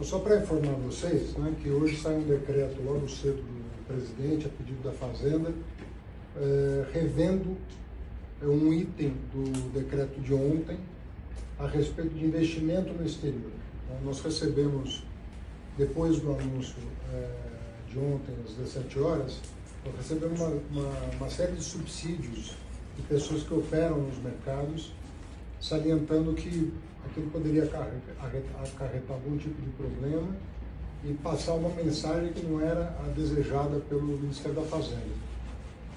Só para informar vocês, né, que hoje sai um decreto logo cedo do presidente, a pedido da Fazenda, revendo um item do decreto de ontem a respeito de investimento no exterior. Então, nós recebemos, depois do anúncio de ontem, às 17 horas, nós recebemos uma série de subsídios de pessoas que operam nos mercados, salientando que aquilo poderia acarretar algum tipo de problema e passar uma mensagem que não era a desejada pelo Ministério da Fazenda.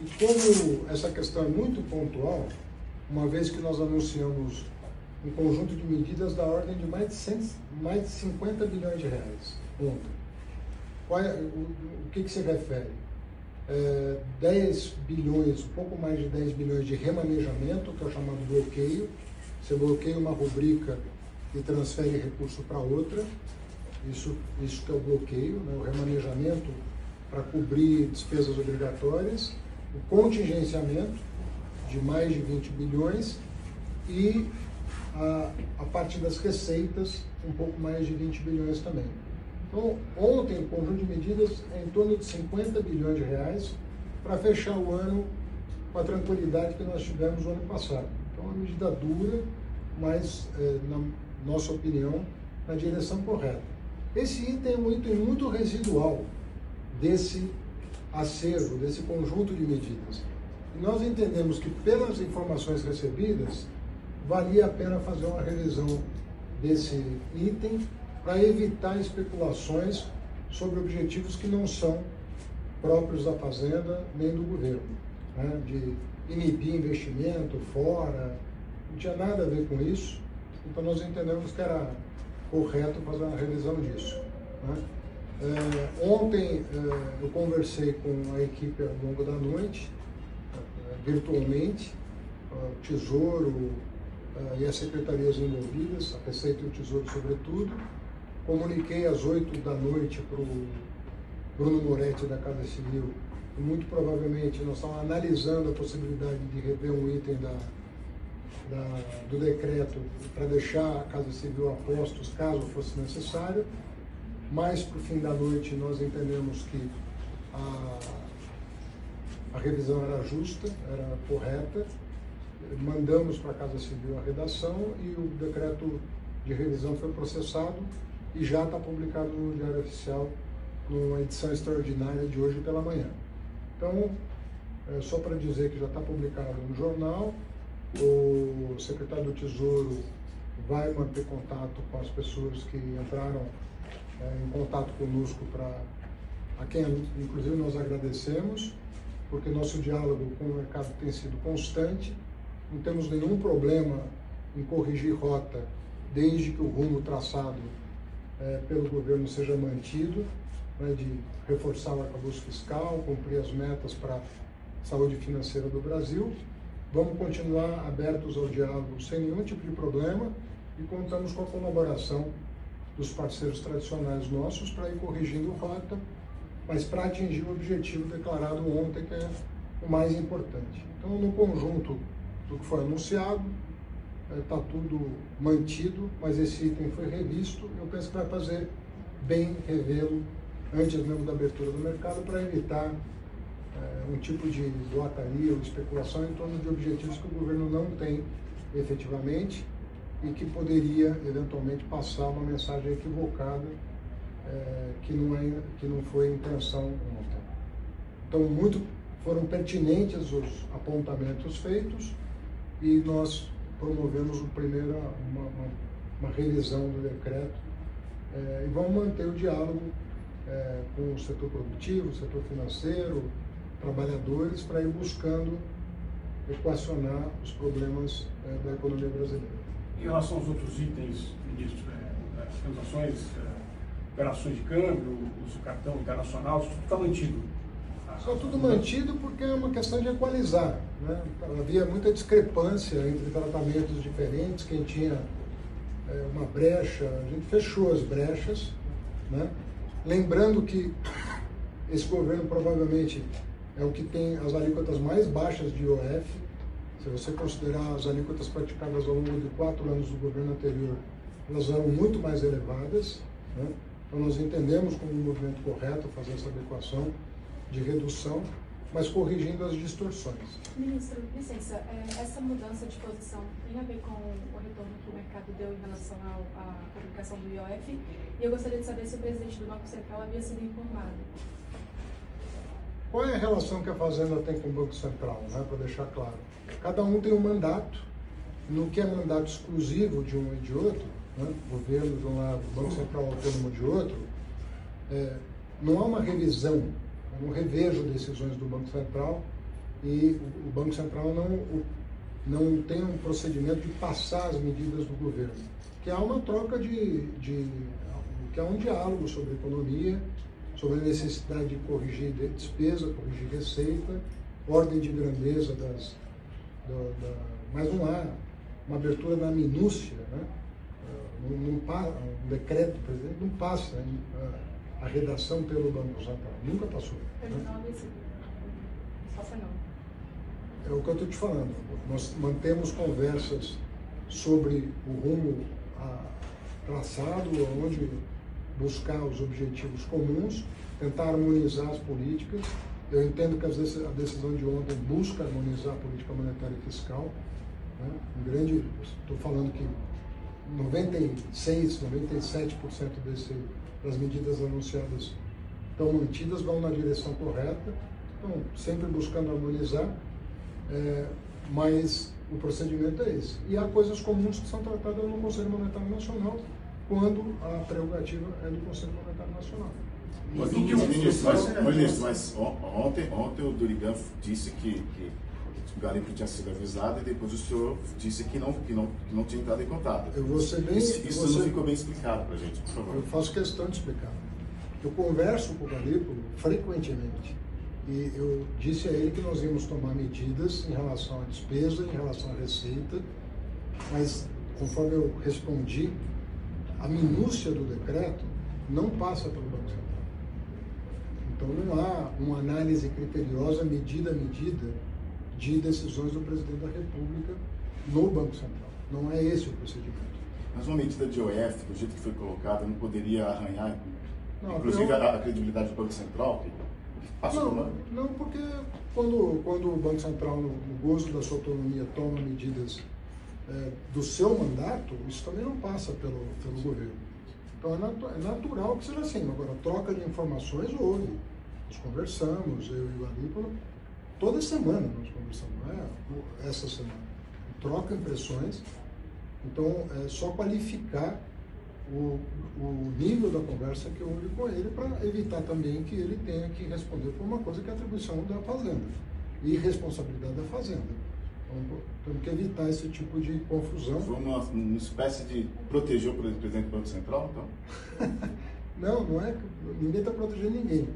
E como essa questão é muito pontual, uma vez que nós anunciamos um conjunto de medidas da ordem de mais de 50 bilhões de reais ontem. O que se refere? 10 bilhões, um pouco mais de 10 bilhões de remanejamento, que é o chamado bloqueio. Você bloqueia uma rubrica e transfere recurso para outra. Isso que é o bloqueio, né? O remanejamento para cobrir despesas obrigatórias, o contingenciamento de mais de 20 bilhões e a parte das receitas, um pouco mais de 20 bilhões também. Então, ontem, o conjunto de medidas é em torno de 50 bilhões de reais para fechar o ano com a tranquilidade que nós tivemos no ano passado. Então, é uma medida dura, mas, na nossa opinião, na direção correta. Esse item é um item muito residual desse acervo, desse conjunto de medidas. E nós entendemos que, pelas informações recebidas, valia a pena fazer uma revisão desse item para evitar especulações sobre objetivos que não são próprios da Fazenda nem do governo, né? De inibir investimento fora, não tinha nada a ver com isso, então nós entendemos que era correto fazer uma revisão disso, né? Ontem eu conversei com a equipe ao longo da noite, virtualmente, o Tesouro e as secretarias envolvidas, a Receita e o Tesouro sobretudo. Comuniquei às 8 da noite para o Bruno Moretti da Casa Civil, e muito provavelmente nós estamos analisando a possibilidade de rever um item do decreto para deixar a Casa Civil a postos, caso fosse necessário, mas para o fim da noite nós entendemos que a revisão era justa, era correta, mandamos para a Casa Civil a redação e o decreto de revisão foi processado e já está publicado no Diário Oficial, numa edição extraordinária de hoje pela manhã. Então, só para dizer que já está publicado no jornal, o secretário do Tesouro vai manter contato com as pessoas que entraram em contato conosco, a quem inclusive nós agradecemos, porque nosso diálogo com o mercado tem sido constante, não temos nenhum problema em corrigir rota, desde que o rumo traçado pelo governo seja mantido, né, de reforçar o arcabouço fiscal, cumprir as metas para a saúde financeira do Brasil. Vamos continuar abertos ao diálogo sem nenhum tipo de problema e contamos com a colaboração dos parceiros tradicionais nossos para ir corrigindo rota, mas para atingir o objetivo declarado ontem, que é o mais importante. Então, no conjunto do que foi anunciado, está tudo mantido, mas esse item foi revisto. Eu penso que vai fazer bem revê-lo antes mesmo da abertura do mercado, para evitar um tipo de boataria ou especulação em torno de objetivos que o governo não tem efetivamente e que poderia eventualmente passar uma mensagem equivocada que não foi a intenção ontem. Então, foram pertinentes os apontamentos feitos e nós promovemos uma revisão do decreto e vamos manter o diálogo com o setor produtivo, o setor financeiro, trabalhadores, para ir buscando equacionar os problemas da economia brasileira. Em relação aos outros itens, ministro, as transações, operações de câmbio, uso do cartão internacional, isso tudo está mantido? Está tudo mantido porque é uma questão de equalizar, né? Havia muita discrepância entre tratamentos diferentes, quem tinha uma brecha, a gente fechou as brechas, né? Lembrando que esse governo provavelmente é o que tem as alíquotas mais baixas de IOF. Se você considerar as alíquotas praticadas ao longo de 4 anos do governo anterior, elas eram muito mais elevadas, né? Então nós entendemos como um movimento correto fazer essa adequação de redução, mas corrigindo as distorções. Ministro, licença, essa mudança de posição tem a ver com o retorno que o mercado deu em relação à publicação do IOF? E eu gostaria de saber se o presidente do Banco Central havia sido informado. Qual é a relação que a Fazenda tem com o Banco Central, né, para deixar claro? Cada um tem um mandato, no que é mandato exclusivo de um e de outro, né, governo de um lado, Banco Central autônomo de outro, não há uma revisão, eu não revejo decisões do Banco Central e o Banco Central não tem um procedimento de passar as medidas do governo, que há uma troca que há um diálogo sobre economia, sobre a necessidade de corrigir despesa, corrigir receita, ordem de grandeza mas não há uma abertura na minúcia, né? Um decreto do presidente não passa a redação pelo Banco Central, nunca passou. É o que eu estou te falando. Nós mantemos conversas sobre o rumo traçado, onde buscar os objetivos comuns, tentar harmonizar as políticas. Eu entendo que a decisão de ontem busca harmonizar a política monetária e fiscal. Né? Estou falando que 96%, 97% das medidas anunciadas estão mantidas, vão na direção correta, então sempre buscando harmonizar, mas o procedimento é esse. E há coisas comuns que são tratadas no Conselho Monetário Nacional, quando a prerrogativa é do Conselho Monetário Nacional. Mas ontem o Dorigan disse que o garimpo tinha sido avisado e depois o senhor disse que não tinha entrado em contato. Eu vou ser bem... Isso não ficou bem explicado para a gente, por favor. Eu faço questão de explicar. Eu converso com o garimpo frequentemente e eu disse a ele que nós íamos tomar medidas em relação à despesa, em relação à receita, mas conforme eu respondi, a minúcia do decreto não passa pelo Banco Central. Então não há uma análise criteriosa, medida a medida, de decisões do presidente da República no Banco Central. Não é esse o procedimento. Mas uma medida de IOF, do jeito que foi colocada, não poderia arranhar, inclusive, a credibilidade do Banco Central? Não, porque quando o Banco Central, no gozo da sua autonomia, toma medidas do seu mandato, isso também não passa pelo governo. Então é natural que seja assim. Agora, troca de informações houve. Nós conversamos, eu e o Galípolo, toda semana nós conversamos, não é essa semana. Troca impressões, então é só qualificar o nível da conversa que houve com ele para evitar também que ele tenha que responder por uma coisa que é atribuição da Fazenda e responsabilidade da Fazenda. Então, temos que evitar esse tipo de confusão. Foi uma espécie de proteger o presidente do Banco Central, então? Não é. Ninguém está protegendo ninguém.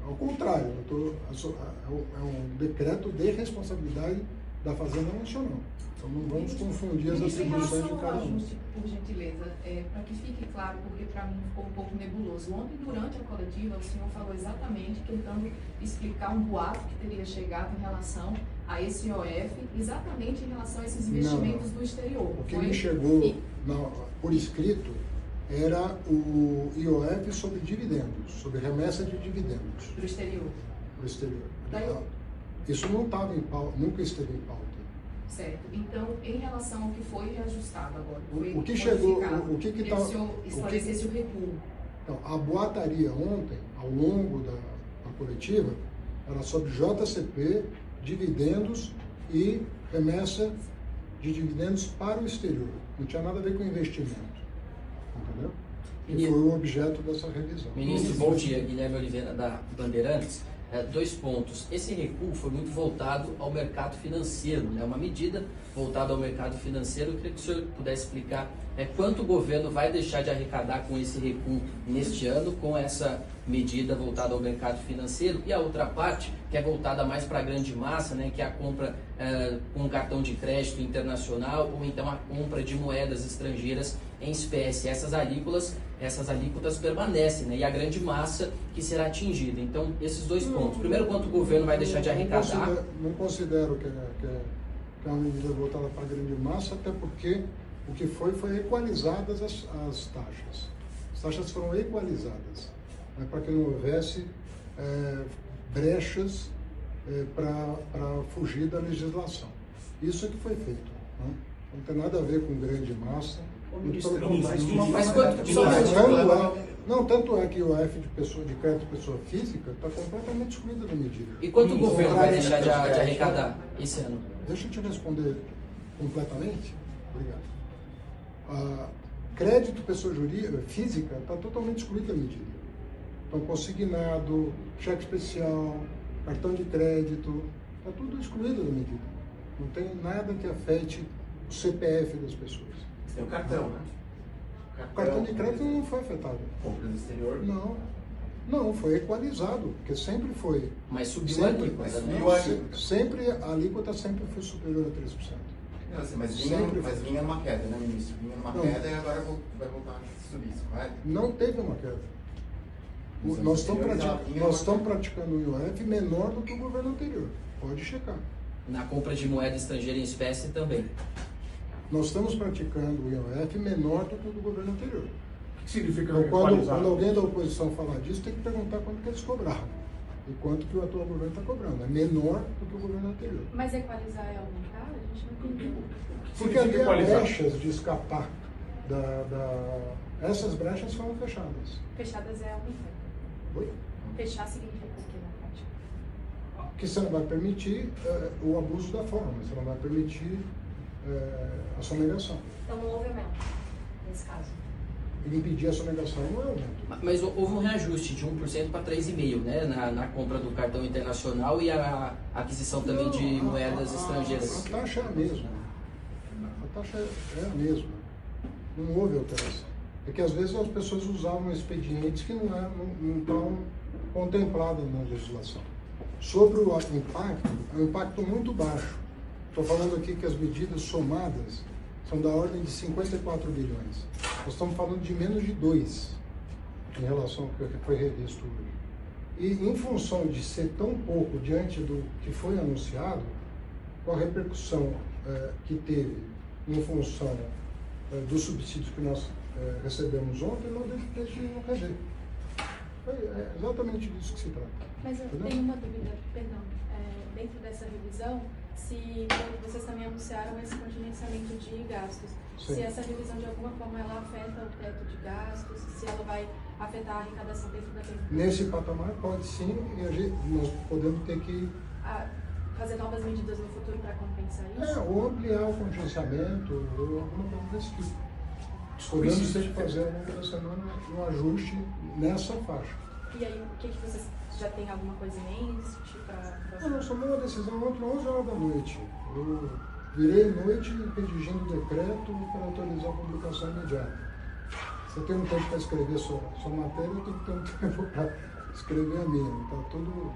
Ao contrário, é um decreto de responsabilidade da Fazenda Nacional. Então não vamos confundir as atribuições de cada um. Por gentileza, para que fique claro, porque para mim ficou um pouco nebuloso. Ontem, durante a coletiva, o senhor falou exatamente, tentando explicar um boato que teria chegado em relação a esse IOF, exatamente em relação a esses investimentos do exterior. O que me chegou por escrito era o IOF sobre dividendos, sobre remessa de dividendos. Para o exterior. Para o exterior. Isso não estava em pauta, nunca esteve em pauta. Certo. Então, em relação ao que foi reajustado agora, o que chegou, o que está... O senhor esclarecesse o recuo. Então, a boataria ontem, ao longo da coletiva, era sobre JCP, dividendos e remessa de dividendos para o exterior. Não tinha nada a ver com investimento. Entendeu? E foi o objeto dessa revisão. Ministro, bom dia. Guilherme Oliveira, da Bandeirantes. 2 pontos. Esse recuo foi muito voltado ao mercado financeiro, né? Uma medida voltada ao mercado financeiro. Eu queria que o senhor pudesse explicar quanto o governo vai deixar de arrecadar com esse recuo neste ano, com essa medida voltada ao mercado financeiro, e a outra parte, que é voltada mais para a grande massa, né? Que é a compra com cartão de crédito internacional, ou então a compra de moedas estrangeiras em espécie. Essas alíquotas permanecem, né? E a grande massa que será atingida. Então, esses 2 pontos. Primeiro, quanto o governo vai deixar de arrecadar. Não considero que é uma medida voltada para a grande massa, até porque o que foi equalizadas as taxas. As taxas foram equalizadas, né, para que não houvesse brechas para fugir da legislação. Isso é que foi feito. Né? Não tem nada a ver com grande massa. Tanto é que o IOF de crédito de pessoa física está completamente excluído da medida. E quanto o governo vai deixar de arrecadar esse ano? Deixa eu te responder completamente. Obrigado. Crédito de pessoa física está totalmente excluído da medida. Então, consignado, cheque especial, cartão de crédito, está tudo excluído da medida. Não tem nada que afete o CPF das pessoas. Você tem o cartão, né? O cartão de crédito não foi afetado. Compra no exterior? Não, foi equalizado, porque sempre foi. Mas subiu a alíquota, né? Sempre, a alíquota sempre foi superior a 3%. Não, assim, mas vinha numa queda, né, ministro? Vinha numa queda e agora vai voltar a subir, correto? Não teve uma queda. Nós estamos praticando um IOF menor do que o governo anterior. Pode checar. Na compra de moeda estrangeira em espécie também. Nós estamos praticando o IOF menor do que o do governo anterior. O que significa Então, quando equalizar? alguém da oposição falar disso, tem que perguntar quanto que eles cobraram e quanto que o atual governo está cobrando. É menor do que o governo anterior. Mas equalizar é aumentar? A gente não entendeu. Porque havia brechas de escapar essas brechas foram fechadas. Fechadas é aumentar. Oi? Fechar significa o que na prática? Que você não vai permitir o abuso da forma, você não vai permitir a sonegação. Então não houve aumento, nesse caso. E impedir a sonegação não é aumento. Mas houve um reajuste de 1% para 3,5%, né? Na compra do cartão internacional e a aquisição também de moedas estrangeiras. A taxa é a mesma. A taxa é a mesma. Não houve alteração. É que às vezes as pessoas usavam expedientes que não estão contemplados na legislação. Sobre o impacto, é um impacto muito baixo. Estou falando aqui que as medidas somadas são da ordem de 54 bilhões. Nós estamos falando de menos de 2 em relação ao que foi revisto hoje. E em função de ser tão pouco diante do que foi anunciado, com a repercussão que teve em função dos subsídios que nós recebemos ontem, nós decidimos rever. Foi exatamente disso que se trata. Mas eu tenho uma dúvida, perdão, dentro dessa revisão, se vocês também anunciaram esse contingenciamento de gastos, Sim. se essa revisão de alguma forma ela afeta o teto de gastos, se ela vai afetar a arrecadação dentro da mesma. Nesse patamar pode sim, e nós podemos ter que fazer novas medidas no futuro para compensar isso? ou ampliar o contingenciamento, ou alguma coisa desse tipo. Podemos ter que fazer ao longo da semana um ajuste nessa faixa. E aí, o que vocês já têm alguma coisa em mente para... Nós tomamos uma decisão ontem, 11 horas da noite. Eu virei noite redigindo o decreto para autorizar a publicação imediata. Você tem um tempo para escrever sua matéria, eu tenho que ter um tempo para escrever a minha. Então,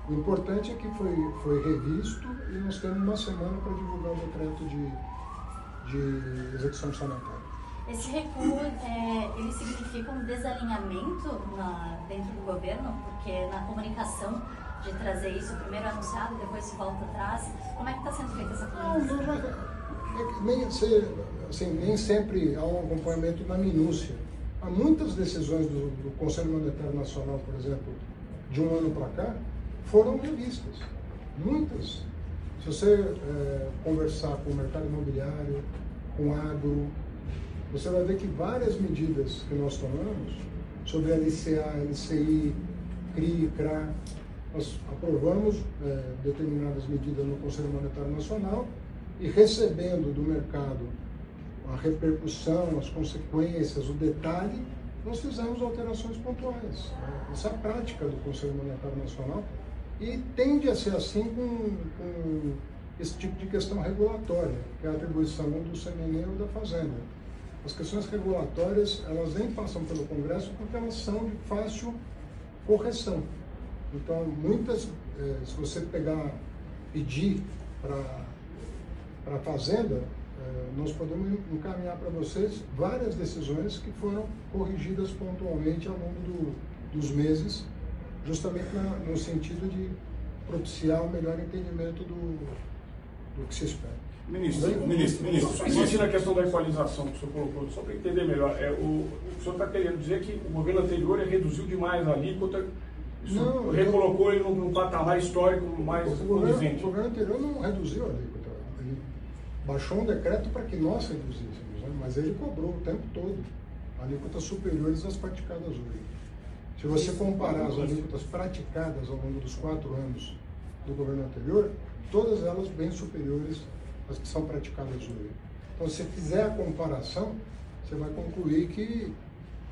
o importante é que foi revisto e nós temos uma semana para divulgar o decreto de execução orçamentária. Esse recuo, ele significa um desalinhamento dentro do governo? Porque na comunicação de trazer isso primeiro anunciado, depois se volta atrás, como é que está sendo feita essa comunicação? Nem sempre há um acompanhamento na minúcia. Há muitas decisões do Conselho Monetário Nacional, por exemplo, de um ano para cá, foram revistas. Muitas. Se você conversar com o mercado imobiliário, com o agro, você vai ver que várias medidas que nós tomamos sobre LCA, LCI, CRI, CRA, nós aprovamos determinadas medidas no Conselho Monetário Nacional e recebendo do mercado a repercussão, as consequências, o detalhe, nós fizemos alterações pontuais. Essa é a prática do Conselho Monetário Nacional e tende a ser assim com esse tipo de questão regulatória, que é a atribuição do CMN ou da Fazenda. As questões regulatórias, elas nem passam pelo Congresso porque elas são de fácil correção. Então, muitas, se você pedir para a Fazenda, nós podemos encaminhar para vocês várias decisões que foram corrigidas pontualmente ao longo dos meses, justamente no sentido de propiciar um melhor entendimento do que se espera. Ministro. Só insistindo na questão da equalização que o senhor colocou, só para entender melhor, o senhor está querendo dizer que o governo anterior reduziu demais a alíquota, isso recolocou ele num patamar histórico mais condizente? O governo anterior não reduziu a alíquota, ele baixou um decreto para que nós reduzíssemos, né? Mas ele cobrou o tempo todo alíquotas superiores às praticadas hoje. Se você comparar as alíquotas praticadas ao longo dos 4 anos do governo anterior, todas elas bem superiores às que são praticadas hoje. Então, se fizer a comparação, você vai concluir que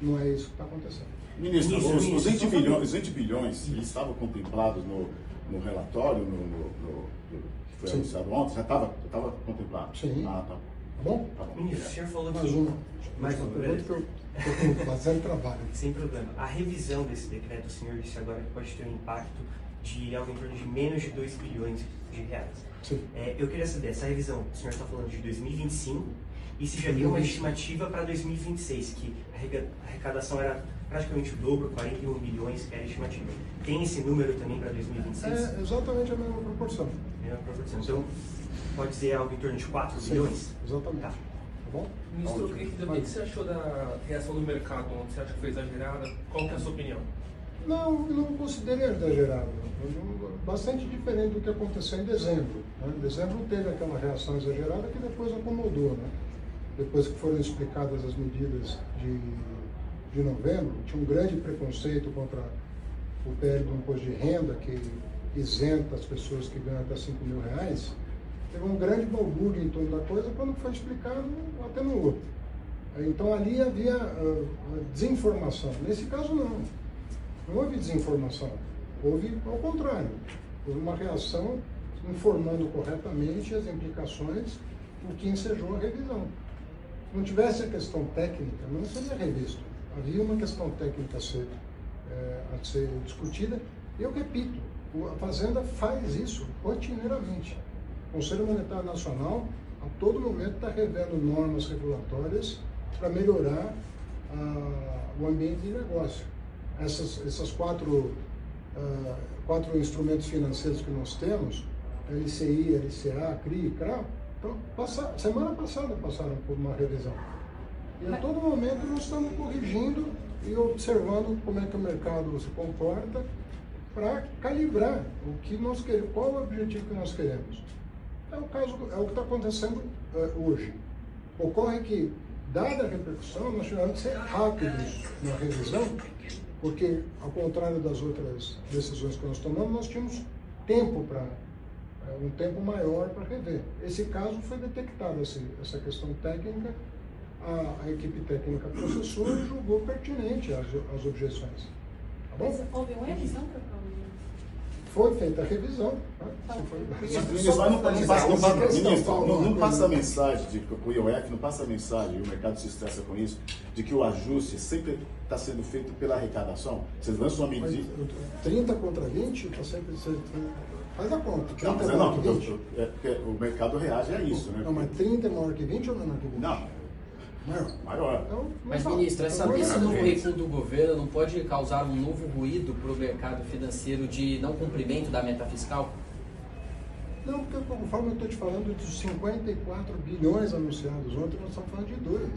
não é isso que está acontecendo. Ministro, os 20 bilhões eles estavam contemplados no relatório que foi anunciado ontem? Já estava contemplado? Sim. Ah, tá. Tá bom? Tá bom. Ministro, o senhor falou Mais uma pergunta que eu estou com bastante trabalho. Sem problema. A revisão desse decreto, o senhor disse agora que pode ter um impacto de algo em torno de menos de 2 bilhões de reais. Sim. Eu queria saber, essa revisão, o senhor está falando de 2025, e se já tem uma estimativa para 2026, que a arrecadação era praticamente o dobro, 41 bilhões, que era a estimativa. Tem esse número também para 2026? É exatamente a mesma proporção. Mesma proporção. Então, pode dizer algo em torno de 4 bilhões? Exatamente. Tá. Tá bom? Ministro, eu queria entender o que você achou da reação do mercado ontem? Você acha que foi exagerada? Qual que é a sua opinião? Não considerei exagerado. Bastante diferente do que aconteceu em dezembro. Né? Em dezembro teve aquela reação exagerada que depois acomodou. Né? Depois que foram explicadas as medidas de novembro, tinha um grande preconceito contra o PL do imposto de renda, que isenta as pessoas que ganham até R$5.000. Teve um grande balbúrdio em torno da coisa, quando foi explicado, atenuou. Então ali havia desinformação. Nesse caso não houve desinformação, houve ao contrário, houve uma reação informando corretamente as implicações, o que ensejou a revisão. Se não tivesse a questão técnica, não seria revisto. Havia uma questão técnica a ser discutida. Eu repito, a Fazenda faz isso rotineiramente. O Conselho Monetário Nacional, a todo momento, está revendo normas regulatórias para melhorar o ambiente de negócio. Essas quatro instrumentos financeiros que nós temos, LCI, LCA, CRI e CRA, então, semana passada passaram por uma revisão. E a todo momento nós estamos corrigindo e observando como é que o mercado se comporta para calibrar o que nós queremos, qual é o objetivo que nós queremos. É o que está acontecendo hoje. Ocorre que, dada a repercussão, nós tivemos que ser rápidos na revisão, porque, ao contrário das outras decisões que nós tomamos, nós tínhamos tempo um tempo maior para rever. Esse caso foi detectada essa questão técnica, a equipe técnica processou e julgou pertinente as objeções. Tá bom? Mas houve uma revisão para o Foi feita a revisão. Não passa a mensagem de que o IOF, não passa a mensagem, e o mercado se estressa com isso, de que o ajuste sempre está sendo feito pela arrecadação. Vocês lançam uma medida. 30 contra 20 está sempre sendo. Faz a conta. 30 não, é maior que 20. Porque o mercado reage a isso, né? Não, mas 30 é maior que 20 ou menor que 20? Não. Maior. Então, mas, ministro, esse novo recuo do governo não pode causar um novo ruído para o mercado financeiro de não cumprimento da meta fiscal? Não, porque conforme eu estou te falando dos 54 bilhões anunciados ontem, nós estamos falando de 2.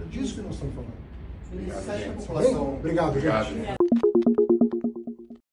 É disso que nós estamos falando. Obrigado, gente. Obrigado, gente.